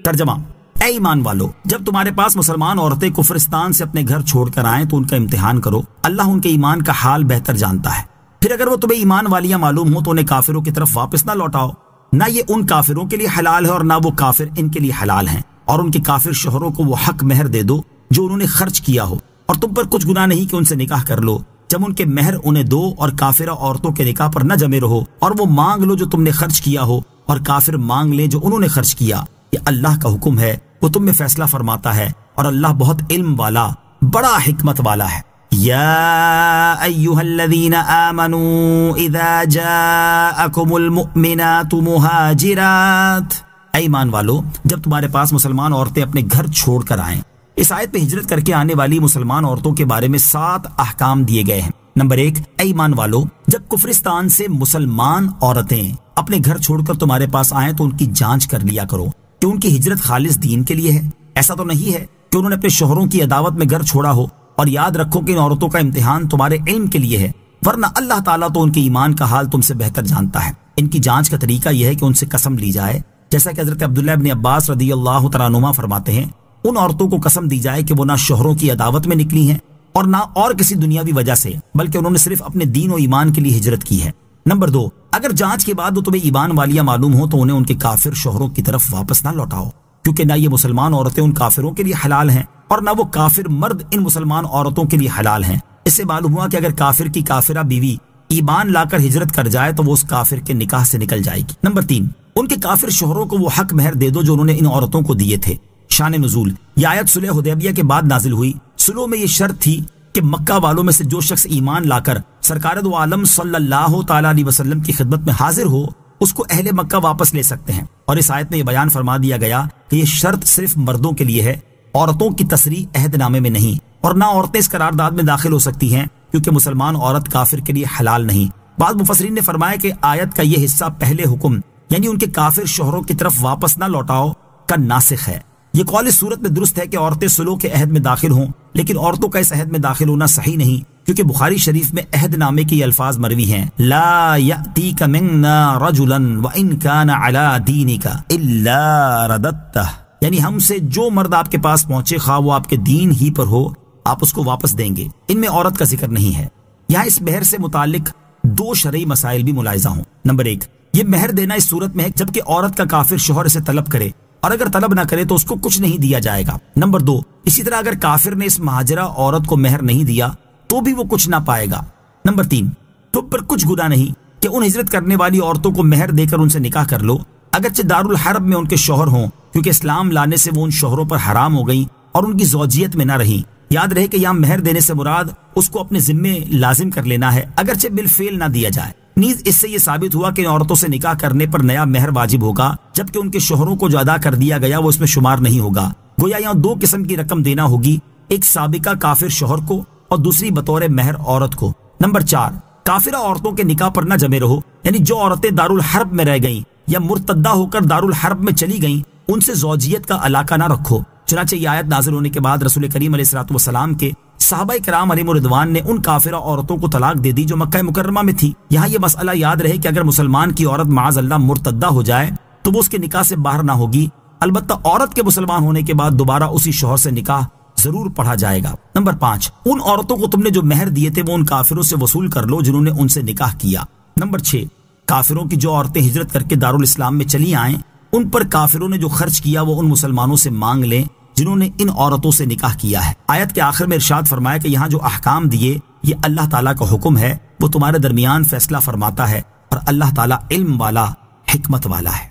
ترجمہ: اے ایمان والو، جب تمہارے پاس مسلمان عورتیں کفرستان سے اپنے گھر چھوڑ کر آئیں تو ان کا امتحان کرو، اللہ ان کے ایمان کا حال بہتر جانتا ہے۔ پھر اگر وہ تمہیں ایمان والیاں معلوم ہوں تو انہیں کافروں کی طرف واپس نہ لوٹاؤ، نہ یہ ان کافروں کے لیے حلال ہے اور نہ وہ کافر ان کے لیے حلال ہیں، اور ان کے کافر شوہروں کو وہ حق مہر دے دو جو انہوں نے خرچ کیا ہو، اور تم پر کچھ گناہ نہیں کہ ان سے نکاح کر لو جب ان کے مہر انہیں دو، اور کافرہ عورتوں کے نکاح پر نہ جمے رہو، اور وہ مانگ لو جو تم نے خرچ کیا ہو، اور کافر مانگ لیں جو انہوں نے خرچ کیا۔ یہ اللہ کا حکم ہے، وہ تم میں فیصلہ فرماتا ہے، اور اللہ بہت علم والا بڑا حکمت والا ہے۔ یا ایہا الذین آمنوا اذا جاءکم المؤمنات مہاجرات، اے ایمان والو، جب تمہارے پاس مسلمان عورتیں اپنے گھر چھوڑ کر آئیں۔ اس آیت میں ہجرت کر کے آنے والی مسلمان عورتوں کے بارے میں 7 احکام دیے گئے ہیں۔ نمبر 1، اے ایمان والو، جب کفرستان سے مسلمان عورتیں اپنے گھر چھوڑ کر تمہارے پاس آئیں تو ان کی جانچ کر لیا کرو کہ ان کی ہجرت خالص دین کے لیے ہے۔ ایسا تو نہیں ہے کہ انہوں نے اپنے شوہروں کی عداوت میں گھر چھوڑا ہو، اور یاد رکھو کہ ان عورتوں کا امتحان تمہارے علم کے لیے ہے، ورنہ اللہ تعالیٰ تو ان کے ایمان کا حال تم سے بہتر جانتا ہے۔ ان کی جانچ کا طریقہ یہ ہے کہ ان سے قسم لی جائے، جیسا کہ حضرت عبداللہ ابن عباس رضی اللہ تعالیٰ عنہما فرماتے ہیں، ان عورتوں کو قسم دی جائے کہ وہ نہ شوہروں کی عداوت میں نکلی ہیں اور نہ اور کسی دنیاوی وجہ سے، بلکہ انہوں نے صرف اپنے دین و ایمان کے لیے ہجرت کی ہے۔ نمبر 2، اگر جانچ کے بعد وہ تمہیں ایمان والیاں معلوم ہو تو انہیں ان کے کافر شوہروں کی طرف واپس نہ لوٹاؤ، کیونکہ نہ یہ مسلمان عورتیں ان کافروں کے لیے حلال ہیں اور نہ وہ کافر مرد ان مسلمان عورتوں کے لیے حلال ہیں۔ اس سے معلوم ہوا کہ اگر کافر کی کافرہ بیوی ایمان لا کر ہجرت کر جائے تو وہ اس کافر کے نکاح سے نکل جائے گی۔ نمبر 3، ان کے کافر شوہروں کو وہ حق مہر دے دو جو انہوں نے ان عورتوں کو دیے تھے۔ شان نزول، یہ آیت صلح حدیبیہ کے بعد نازل ہوئی۔ صلح میں یہ شرط تھی کہ مکہ والوں میں سے جو شخص ایمان لا کر سرکار دو عالم صلی اللہ تعالی علیہ وسلم کی خدمت میں حاضر ہو اس کو اہل مکہ واپس لے سکتے ہیں، اور اس آیت میں یہ بیان فرما دیا گیا کہ یہ شرط صرف مردوں کے لیے ہے، عورتوں کی تصریح عہد نامے میں نہیں، اور نہ عورتیں اس قرارداد میں داخل ہو سکتی ہیں کیونکہ مسلمان عورت کافر کے لیے حلال نہیں۔ بعض مفسرین نے فرمایا کہ آیت کا یہ حصہ پہلے حکم یعنی ان کے کافر شوہروں کی طرف واپس نہ لوٹاؤ کا ناسخ ہے۔ یہ قول اس صورت میں درست ہے کہ عورتیں صلح کے عہد میں داخل ہوں، لیکن عورتوں کا اس عہد میں داخل ہونا صحیح نہیں، کیونکہ بخاری شریف میں عہد نامے کے یہ الفاظ مروی ہیں، لا یأتیک منا رجلا وان کان علی دینک الا رددتہ، یعنی ہم سے جو مرد آپ کے پاس پہنچے خواہ وہ آپ کے دین ہی پر ہو آپ اس کو واپس دیں گے۔ ان میں عورت کا ذکر نہیں ہے۔ یہاں اس مہر سے متعلق 2 شرعی مسائل بھی ملاحظہ ہوں۔ نمبر 1، یہ مہر دینا اس صورت میں ہے جبکہ عورت کا کافر شوہر اسے طلب کرے، اور اگر طلب نہ کرے تو اس کو کچھ نہیں دیا جائے گا۔ نمبر 2، اسی طرح اگر کافر نے اس مہاجرہ عورت کو مہر نہیں دیا تو بھی وہ کچھ نہ پائے گا۔ نمبر 3، تم پر کچھ گناہ نہیں کہ ان ہجرت کرنے والی عورتوں کو مہر دے کر ان سے نکاح کر لو، اگرچہ دارالحرب میں ان کے شوہر ہوں، کیونکہ اسلام لانے سے وہ ان شوہروں پر حرام ہو گئیں اور ان کی زوجیت میں نہ رہیں۔ یاد رہے کہ یہاں مہر دینے سے مراد اس کو اپنے ذمے لازم کر لینا ہے، اگرچہ بالفعل نہ دیا جائے۔ نیز اس سے یہ ثابت ہوا کہ ان عورتوں سے نکاح کرنے پر نیا مہر واجب ہوگا، جبکہ ان کے شوہروں کو جو ادا کر دیا گیا وہ اس میں شمار نہیں ہوگا۔ گویا یہاں 2 قسم کی رقم دینا ہوگی، ایک سابقہ کافر شوہر کو اور دوسری بطور مہر عورت کو۔ نمبر 4، کافرہ عورتوں کے نکاح پر نہ جمے رہو، یعنی جو عورتیں دارالحرب میں رہ گئیں یا مرتدہ ہو کر دارالحرب میں چلی گئیں ان سے زوجیت کا علاقہ نہ رکھو۔ چنانچہ یہ آیت نازل ہونے کے بعد رسول کریم علیہ الصلوۃ والسلام کے صحابہ کرام علیہم رضوان نے ان کافرہ عورتوں کو طلاق دے دی جو مکہ مکرمہ میں تھی۔ یہاں یہ مسئلہ یاد رہے کہ اگر مسلمان کی عورت معاذ اللہ مرتدہ ہو جائے تو وہ اس کے نکاح سے باہر نہ ہوگی، البتہ عورت کے مسلمان ہونے کے بعد دوبارہ اسی شوہر سے نکاح ضرور پڑھا جائے گا۔ نمبر 5، ان عورتوں کو تم نے جو مہر دیے تھے وہ ان کافروں سے وصول کر لو جنہوں نے ان سے نکاح کیا۔ نمبر 6، کافروں کی جو عورتیں ہجرت کر کے دارالاسلام میں چلی آئیں ان پر کافروں نے جو خرچ کیا وہ ان مسلمانوں سے مانگ لیں جنہوں نے ان عورتوں سے نکاح کیا ہے۔ آیت کے آخر میں ارشاد فرمایا کہ یہاں جو احکام دیے یہ اللہ تعالیٰ کا حکم ہے، وہ تمہارے درمیان فیصلہ فرماتا ہے، اور اللہ تعالیٰ علم والا حکمت والا ہے۔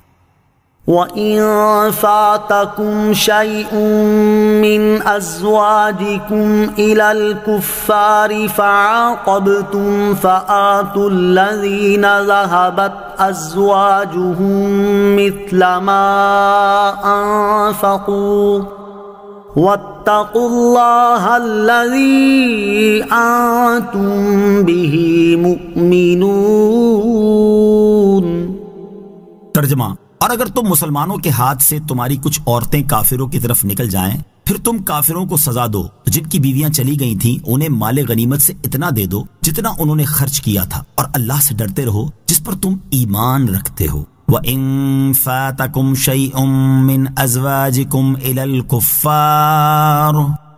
وَإِن فَاتَكُمْ شَيْءٌ مِّنْ أَزْوَاجِكُمْ إِلَى الْكُفَّارِ فَعَاقَبْتُمْ فَآتُوا الَّذِينَ ذَهَبَتْ أَزْوَاجُهُم مِّثْلَ مَا أَنفَقُوا وَاتَّقُوا اللَّهَ الَّذِي أَنتُم بِهِ مُؤْمِنُونَ۔ ترجمہ، اور اگر تم مسلمانوں کے ہاتھ سے تمہاری کچھ عورتیں کافروں کی طرف نکل جائیں پھر تم کافروں کو سزا دو، جن کی بیویاں چلی گئی تھیں انہیں مال غنیمت سے اتنا دے دو جتنا انہوں نے خرچ کیا تھا، اور اللہ سے ڈرتے رہو جس پر تم ایمان رکھتے ہو۔ وَإِن فَاتَكُمْ شَيْءٌ مِّنْ أَزْوَاجِكُمْ إِلَى الْكُفَّارِ،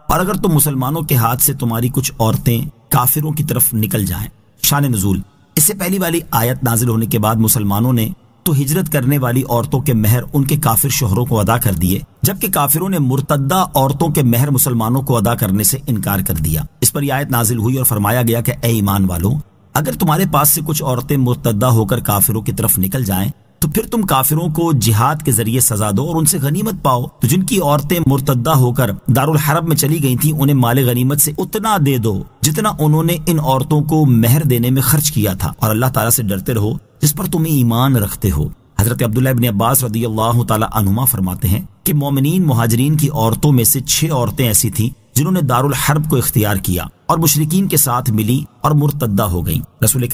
اور اگر تم مسلمانوں کے ہاتھ سے تمہاری کچھ عورتیں کافروں کی طرف نکل جائیں۔ شان نزول، اس سے پہلی والی آیت نازل ہونے کے بعد مسلمانوں نے تو ہجرت کرنے والی عورتوں کے مہر ان کے کافر شوہروں کو ادا کر دیے، جبکہ کافروں نے مرتدہ عورتوں کے مہر مسلمانوں کو ادا کرنے سے انکار کر دیا۔ اس پر یہ آیت نازل ہوئی اور فرمایا گیا کہ اے ایمان والوں، اگر تمہارے پاس سے کچھ عورتیں مرتدہ ہو کر کافروں کی طرف نکل جائیں تو پھر تم کافروں کو جہاد کے ذریعے سزا دو اور ان سے غنیمت پاؤ، تو جن کی عورتیں مرتدہ ہو کر دارالحرب میں چلی گئی تھیں انہیں مال غنیمت سے اتنا دے دو جتنا انہوں نے ان عورتوں کو مہر دینے میں خرچ کیا تھا، اور اللہ تعالیٰ سے ڈرتے رہو جس پر تم ایمان رکھتے ہو۔ حضرت عبداللہ ابن عباس رضی اللہ تعالی عنہما فرماتے ہیں کہ مومنین مہاجرین کی عورتوں میں سے 6 عورتیں ایسی تھیں جنہوں نے دارالحرب کو اختیار کیا اور مشرکین کے ساتھ ملی اور مرتدہ ہو گئیں۔ رسول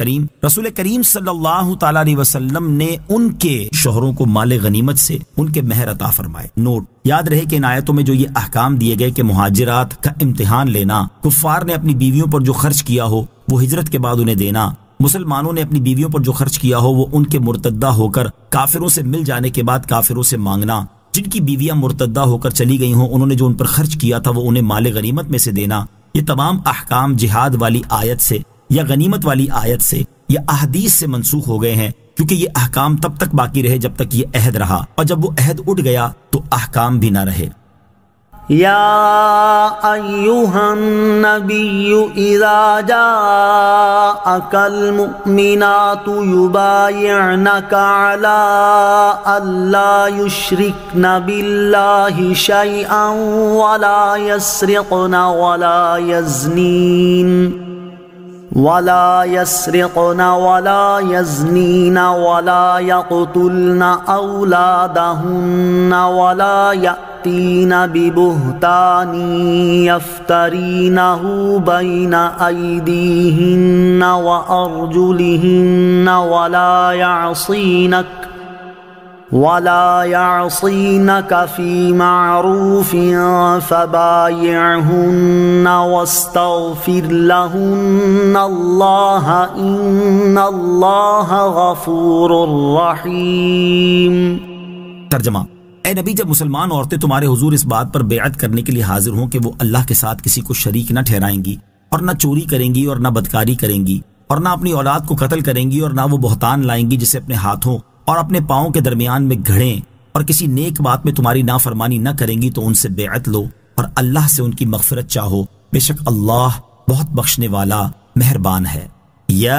کریم صلی اللہ تعالی علیہ وسلم نے ان کے شوہروں کو مال غنیمت سے ان کے مہر عطا فرمائے۔ نوٹ: یاد رہے کہ ان آیتوں میں جو یہ احکام دیے گئے کہ مہاجرات کا امتحان لینا، کفار نے اپنی بیویوں پر جو خرچ کیا ہو وہ ہجرت کے بعد انہیں دینا، مسلمانوں نے اپنی بیویوں پر جو خرچ کیا ہو وہ ان کے مرتدہ ہو کر کافروں سے مل جانے کے بعد کافروں سے مانگنا، جن کی بیویاں مرتدہ ہو کر چلی گئی ہوں انہوں نے جو ان پر خرچ کیا تھا وہ انہیں مال غنیمت میں سے دینا، یہ تمام احکام جہاد والی آیت سے یا غنیمت والی آیت سے یا احادیث سے منسوخ ہو گئے ہیں، کیونکہ یہ احکام تب تک باقی رہے جب تک یہ عہد رہا، اور جب وہ عہد اٹھ گیا تو احکام بھی نہ رہے۔ یا ایہا النبی اذا جاءک المؤمنات یبایعنک علی الا یشرکن باللہ شیئا ولا یسرقن ولا یزنین ولا یقتلن اولادہن ولا یأتین ببہتان یفترینہ بین ایدیہن وارجلہن ولا یعصینک فی معروف فبایعہن واستغفر لہن اللہ ان اللہ غفور رحیم۔ ترجمہ: اے نبی، جب مسلمان عورتیں تمہارے حضور اس بات پر بیعت کرنے کے لیے حاضر ہوں کہ وہ اللہ کے ساتھ کسی کو شریک نہ ٹھہرائیں گی اور نہ چوری کریں گی اور نہ بدکاری کریں گی اور نہ اپنی اولاد کو قتل کریں گی اور نہ وہ بہتان لائیں گی جسے اپنے ہاتھوں اور اپنے پاؤں کے درمیان میں گھڑیں اور کسی نیک بات میں تمہاری نافرمانی نہ کریں گی تو ان سے بیعت لو اور اللہ سے ان کی مغفرت چاہو، بے شک اللہ بہت بخشنے والا مہربان ہے۔ یا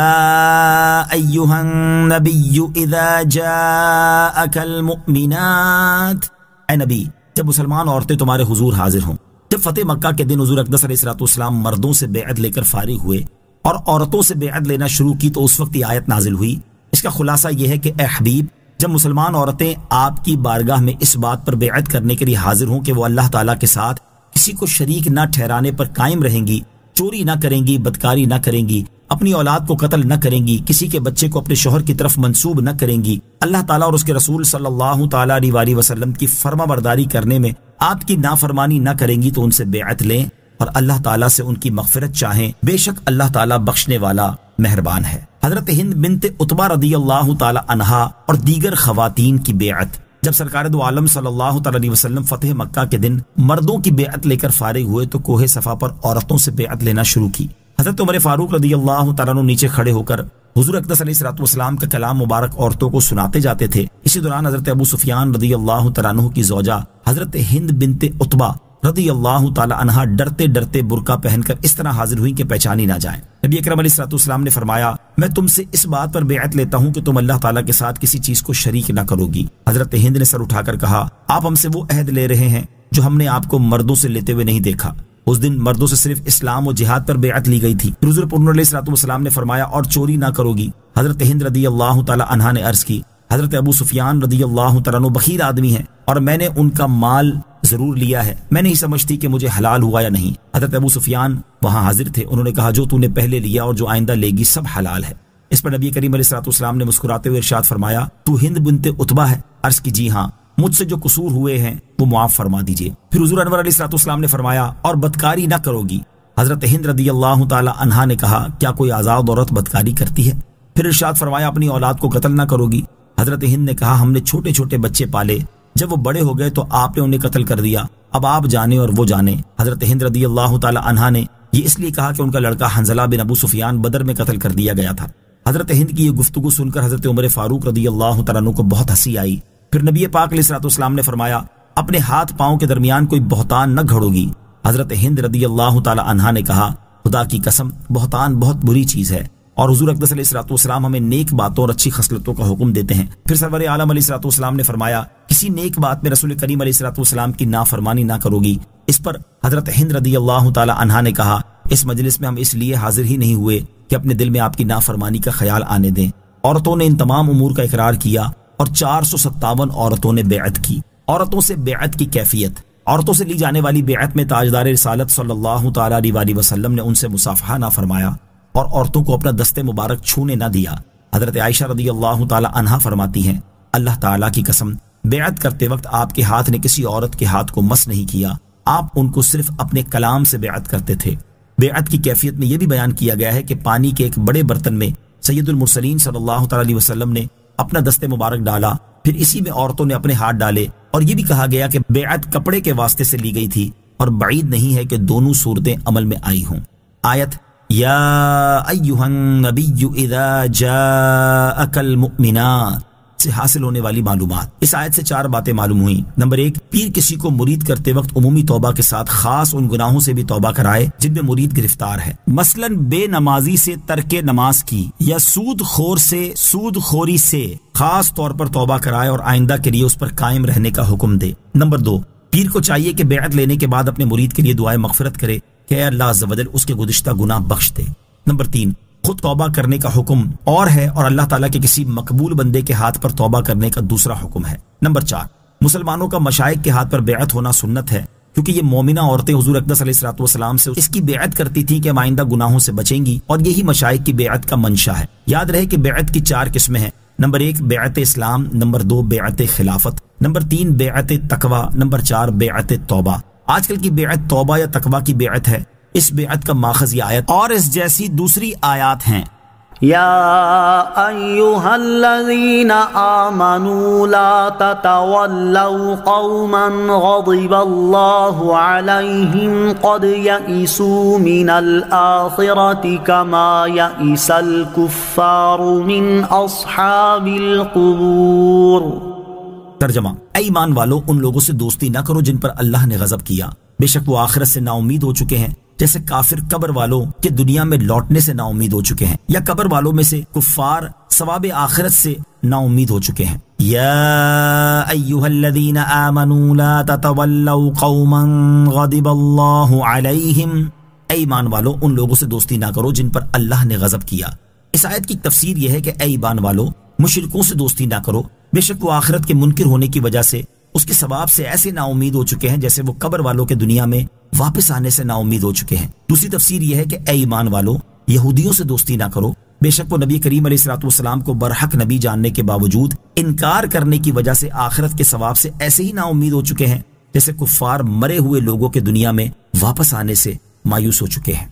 ایہا النبی اذا جاءک المؤمنات، اے نبی جب مسلمان عورتیں تمہارے حضور حاضر ہوں۔ جب فتح مکہ کے دن حضور اقدس علیہ السلام مردوں سے بیعت لے کر فارغ ہوئے اور عورتوں سے بیعت لینا شروع کی تو اس وقت یہ آیت نازل ہوئی۔ اس کا خلاصہ یہ ہے کہ اے حبیب، جب مسلمان عورتیں آپ کی بارگاہ میں اس بات پر بیعت کرنے کے لیے حاضر ہوں کہ وہ اللہ تعالیٰ کے ساتھ کسی کو شریک نہ ٹھہرانے پر قائم رہیں گی، چوری نہ کریں گی، بدکاری نہ کریں گی، اپنی اولاد کو قتل نہ کریں گی، کسی کے بچے کو اپنے شوہر کی طرف منسوب نہ کریں گی، اللہ تعالیٰ اور اس کے رسول صلی اللہ تعالیٰ علیہ وسلم کی فرما برداری کرنے میں آپ کی نافرمانی نہ کریں گی تو ان سے بیعت لیں اور اللہ تعالیٰ سے ان کی مغفرت چاہیں، بے شک اللہ تعالیٰ بخشنے والا مہربان ہے۔ حضرت ہند بنت عتبہ رضی اللہ تعالی عنہا اور دیگر خواتین کی بیعت۔ جب سرکار دو عالم صلی اللہ تعالی علیہ وسلم فتح مکہ کے دن مردوں کی بیعت لے کر فارغ ہوئے تو کوہ صفا پر عورتوں سے بیعت لینا شروع کی۔ حضرت عمر فاروق رضی اللہ تعالیٰ عنہ نیچے کھڑے ہو کر حضور اقدس علیہ السلام کا کلام مبارک عورتوں کو سناتے جاتے تھے۔ اسی دوران حضرت ابو سفیان رضی اللہ تعالیٰ عنہ کی زوجہ حضرت ہند بنت عتبہ رضی اللہ تعالی عنہا ڈرتے ڈرتے برقع پہن کر اس طرح حاضر ہوئی کہ پہچانی نہ جائیں۔ نبی اکرم علیہ السلام نے فرمایا، میں تم سے اس بات پر بیعت لیتا ہوں کہ تم اللہ تعالیٰ کے ساتھ کسی چیز کو شریک نہ کرو گی۔ حضرت ہند نے سر اٹھا کر کہا، آپ ہم سے وہ عہد لے رہے ہیں جو ہم نے آپ کو مردوں سے لیتے ہوئے نہیں دیکھا۔ اس دن مردوں سے صرف اسلام و جہاد پر بیعت لی گئی تھی۔ حضور پر علیہ السلام نے فرمایا، اور چوری نہ کرو گی۔ حضرت ہند رضی اللہ تعالی عنہا نے عرض کی، حضرت ابو سفیان رضی اللہ تعالیٰ عنہ بخیل آدمی ہیں اور میں نے ان کا مال ضرور لیا ہے، میں نہیں سمجھتی کہ مجھے حلال ہوا یا نہیں۔ حضرت ابو سفیان وہاں حاضر تھے، انہوں نے کہا، جو تو نے پہلے لیا اور جو آئندہ لے گی سب حلال ہے۔ اس پر نبی کریم علیہ السلام نے مسکراتے ہوئے ارشاد فرمایا، تو ہند بنت عتبہ ہے؟ عرض کی، جی ہاں، مجھ سے جو قصور ہوئے ہیں وہ معاف فرما دیجئے۔ پھر حضور انور علیہ السلام نے فرمایا، اور بدکاری نہ کرو گی۔ حضرت ہند رضی اللہ تعالی عنہا نے کہا، کیا کوئی آزاد عورت بدکاری کرتی ہے؟ پھر ارشاد فرمایا، اپنی اولاد کو قتل نہ کرو گی۔ حضرت ہند نے کہا، ہم نے چھوٹے چھوٹے بچے پالے، جب وہ بڑے ہو گئے تو آپ نے انہیں قتل کر دیا، اب آپ جانے اور وہ جانے۔ حضرت ہند رضی اللہ تعالی عنہا نے یہ اس لیے کہا کہ ان کا لڑکا حنظلہ بن ابو سفیان بدر میں قتل کر دیا گیا تھا۔ حضرت ہند کی یہ گفتگو سن کر حضرت عمر فاروق رضی اللہ تعالیٰ عنہ کو بہت ہنسی آئی۔ پھر نبی پاک علیہ السلام نے فرمایا، اپنے ہاتھ پاؤں کے درمیان کوئی بہتان نہ گھڑو گی۔ حضرت ہند رضی اللہ تعالی عنہا نے کہا، خدا کی قسم، بہتان بہت بری چیز ہے، اور حضور اقدس علیہ السلام ہمیں نیک باتوں اور اچھی خصلتوں کا حکم دیتے ہیں۔ پھر سرور عالم علیہ السلام نے فرمایا، کسی نیک بات میں رسول کریم علیہ السلام کی نافرمانی نہ کرو گی۔ اس پر حضرت ہند رضی اللہ تعالی عنہا نے کہا، اس مجلس میں ہم اس لیے حاضر ہی نہیں ہوئے کہ اپنے دل میں آپ کی نافرمانی کا خیال آنے دیں۔ عورتوں نے ان تمام امور کا اقرار کیا اور 457 عورتوں نے بیعت کی۔ عورتوں سے بیعت کی کیفیت۔ عورتوں سے لی جانے والی بیعت میں تاجدار رسالت صلی اللہ تعالیٰ علیہ وسلم نے ان سے مصافحہ نہ فرمایا اور عورتوں کو اپنا دست مبارک چھونے نہ دیا۔ حضرت عائشہ رضی اللہ تعالیٰ عنہا فرماتی ہیں، اللہ تعالیٰ کی قسم، بیعت کرتے وقت آپ کے ہاتھ نے کسی عورت کے ہاتھ کو مس نہیں کیا، آپ ان کو صرف اپنے کلام سے بیعت کرتے تھے۔ بیعت کی کیفیت میں یہ بھی بیان کیا گیا ہے کہ پانی کے ایک بڑے برتن میں سید المرسلین صلی اللہ تعالیٰ علیہ وسلم نے اپنا دست مبارک ڈالا، پھر اسی میں عورتوں نے اپنے ہاتھ ڈالے، اور یہ بھی کہا گیا کہ بیعت کپڑے کے واسطے سے لی گئی تھی، اور بعید نہیں ہے کہ دونوں صورتیں عمل میں آئی ہوں۔ آیت یا ایھا النبی اذا جاءک المؤمنات سے حاصل ہونے والی معلومات۔ اس آیت سے 4 باتیں معلوم ہوئیں۔ نمبر 1، پیر کسی کو مرید کرتے وقت عمومی توبہ کے ساتھ خاص ان گناہوں سے بھی توبہ کرائے جن میں مرید گرفتار ہے، مثلا بے نمازی سے ترک نماز کی، یا سود خور سے سود خوری سے خاص طور پر توبہ کرائے اور آئندہ کے لیے اس پر قائم رہنے کا حکم دے۔ نمبر 2، پیر کو چاہیے کہ بیعت لینے کے بعد اپنے مرید کے لیے دعائے مغفرت کرے کہ اے اللہ عز و جل اس کے گزشتہ گناہ بخش دے۔ نمبر 3، خود توبہ کرنے کا حکم اور ہے اور اللہ تعالیٰ کے کسی مقبول بندے کے ہاتھ پر توبہ کرنے کا دوسرا حکم ہے۔ نمبر 4، مسلمانوں کا مشائخ کے ہاتھ پر بیعت ہونا سنت ہے، کیونکہ یہ مومنہ عورتیں حضور اقدس علیہ الصلوۃ والسلام سے اس کی بیعت کرتی تھیں کہ آئندہ گناہوں سے بچیں گی، اور یہی مشائخ کی بیعت کا منشا ہے۔ یاد رہے کہ بیعت کی 4 قسمیں ہیں۔ نمبر 1 بیعت اسلام، نمبر 2 بیعت خلافت، نمبر 3 بیعت تقوی، نمبر 4 بیعت توبہ۔ آج کل کی بیعت توبہ یا تقوی کی بیعت ہے۔ اس بیعت کا ماخذ یہ آیت اور اس جیسی دوسری آیات ہیں۔ یا ایھا الذین آمنوا لا تتولوا قوما غضب اللہ علیہم قد یئسوا من الآخرۃ کما یئس الکفار من اصحاب القبور۔ ترجمہ، اے ایمان والو، ان لوگوں سے دوستی نہ کرو جن پر اللہ نے غضب کیا، بے شک وہ آخرت سے نا امید ہو چکے ہیں، جیسے کافر قبر والوں کے دنیا میں لوٹنے سے نا امید ہو چکے ہیں، یا قبر والوں میں سے کفار ثواب آخرت سے نا امید ہو چکے ہیں۔ یا ایھا الذین آمنوا لا تتولوا قوما غضب اللہ علیہم، اے ایمان والو، ان لوگوں سے دوستی نہ کرو جن پر اللہ نے غضب کیا۔ اس آیت کی تفسیر یہ ہے کہ اے ایمان والو، مشرکوں سے دوستی نہ کرو، بے شک وہ آخرت کے منکر ہونے کی وجہ سے اس کے ثواب سے ایسے نا امید ہو چکے ہیں جیسے وہ قبر والوں کے دنیا میں واپس آنے سے نا امید ہو چکے ہیں۔ دوسری تفسیر یہ ہے کہ اے ایمان والو، یہودیوں سے دوستی نہ کرو، بے شک وہ نبی کریم علیہ الصلوۃ والسلام کو برحق نبی جاننے کے باوجود انکار کرنے کی وجہ سے آخرت کے ثواب سے ایسے ہی نا امید ہو چکے ہیں جیسے کفار مرے ہوئے لوگوں کے دنیا میں واپس آنے سے مایوس ہو چکے ہیں۔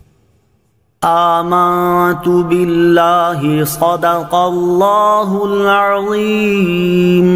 آمنت باللہ صدق اللہ العظیم۔